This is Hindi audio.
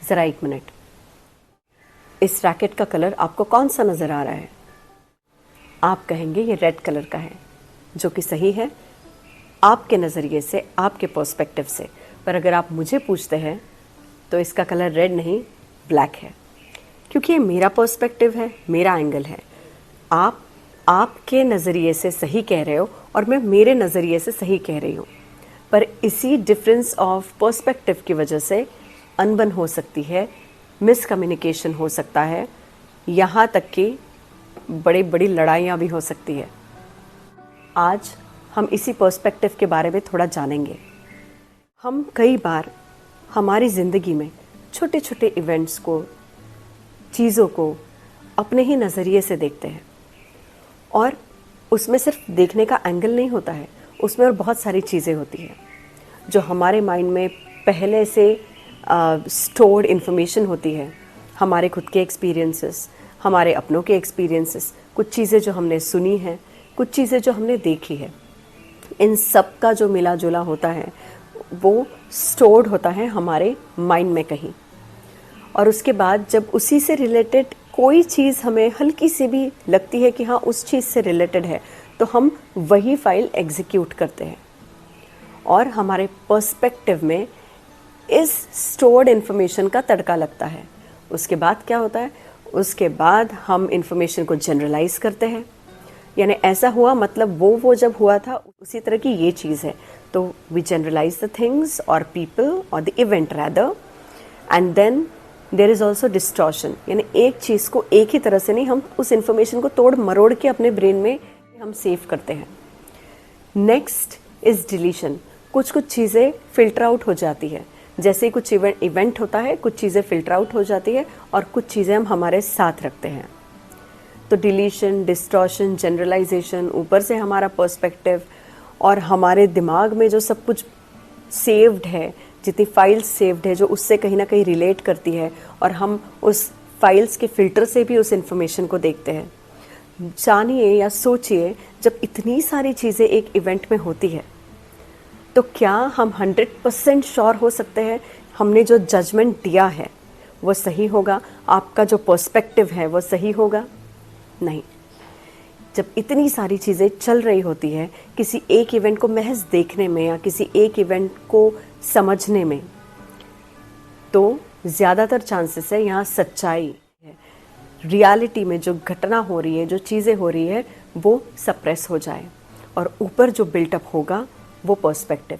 ज़रा एक मिनट, इस रैकेट का कलर आपको कौन सा नज़र आ रहा है? आप कहेंगे ये रेड कलर का है, जो कि सही है आपके नज़रिए से, आपके पर्सपेक्टिव से। पर अगर आप मुझे पूछते हैं तो इसका कलर रेड नहीं, ब्लैक है, क्योंकि ये मेरा पर्सपेक्टिव है, मेरा एंगल है। आप आपके नज़रिए से सही कह रहे हो और मैं मेरे नज़रिए से सही कह रही हूँ, पर इसी डिफरेंस ऑफ पर्सपेक्टिव की वजह से अनबन हो सकती है, मिसकम्युनिकेशन हो सकता है, यहाँ तक कि बड़ी बड़ी लड़ाइयाँ भी हो सकती है। आज हम इसी पर्सपेक्टिव के बारे में थोड़ा जानेंगे। हम कई बार हमारी ज़िंदगी में छोटे छोटे इवेंट्स को, चीज़ों को अपने ही नज़रिए से देखते हैं, और उसमें सिर्फ देखने का एंगल नहीं होता है, उसमें और बहुत सारी चीज़ें होती हैं जो हमारे माइंड में पहले से स्टोर्ड इन्फॉर्मेशन होती है। हमारे खुद के एक्सपीरियंसेस, हमारे अपनों के एक्सपीरियंसेस, कुछ चीज़ें जो हमने सुनी हैं, कुछ चीज़ें जो हमने देखी है, इन सब का जो मिला जुला होता है वो स्टोर्ड होता है हमारे माइंड में कहीं। और उसके बाद जब उसी से रिलेटेड कोई चीज़ हमें हल्की सी भी लगती है कि हाँ उस चीज़ से रिलेटेड है, तो हम वही फाइल एग्जीक्यूट करते हैं और हमारे पर्सपेक्टिव में इस स्टोर्ड इन्फॉर्मेशन का तड़का लगता है। उसके बाद क्या होता है? उसके बाद हम इन्फॉर्मेशन को जनरलाइज करते हैं, यानी ऐसा हुआ मतलब वो जब हुआ था उसी तरह की ये चीज़ है, तो वी जनरलाइज द थिंग्स और पीपल और the event rather, and then there is also distortion, यानी एक चीज़ को एक ही तरह से नहीं, हम उस इन्फॉर्मेशन को तोड़ मरोड़ के अपने ब्रेन में हम सेव करते हैं। Next is deletion. कुछ कुछ चीज़ें फिल्टर आउट हो जाती है, जैसे कुछ इवेंट होता है, कुछ चीज़ें फिल्टर आउट हो जाती है और कुछ चीज़ें हम हमारे साथ रखते हैं। तो डिलीशन, डिस्टॉर्शन, जनरलाइजेशन, ऊपर से हमारा पर्सपेक्टिव और हमारे दिमाग में जो सब कुछ सेव्ड है, जितनी फाइल्स सेव्ड है जो उससे कहीं ना कहीं रिलेट करती है, और हम उस फाइल्स के फिल्टर से भी उस इंफॉर्मेशन को देखते हैं। जानिए या सोचिए, जब इतनी सारी चीज़ें एक इवेंट में होती है तो क्या हम 100% श्योर हो सकते हैं हमने जो जजमेंट दिया है वो सही होगा, आपका जो पर्सपेक्टिव है वो सही होगा? नहीं। जब इतनी सारी चीज़ें चल रही होती है किसी एक इवेंट को महज देखने में या किसी एक इवेंट को समझने में, तो ज़्यादातर चांसेस है यहाँ सच्चाई है, रियलिटी में जो घटना हो रही है, जो चीज़ें हो रही है, वो सप्रेस हो जाए और ऊपर जो बिल्टअप होगा वो पर्सपेक्टिव।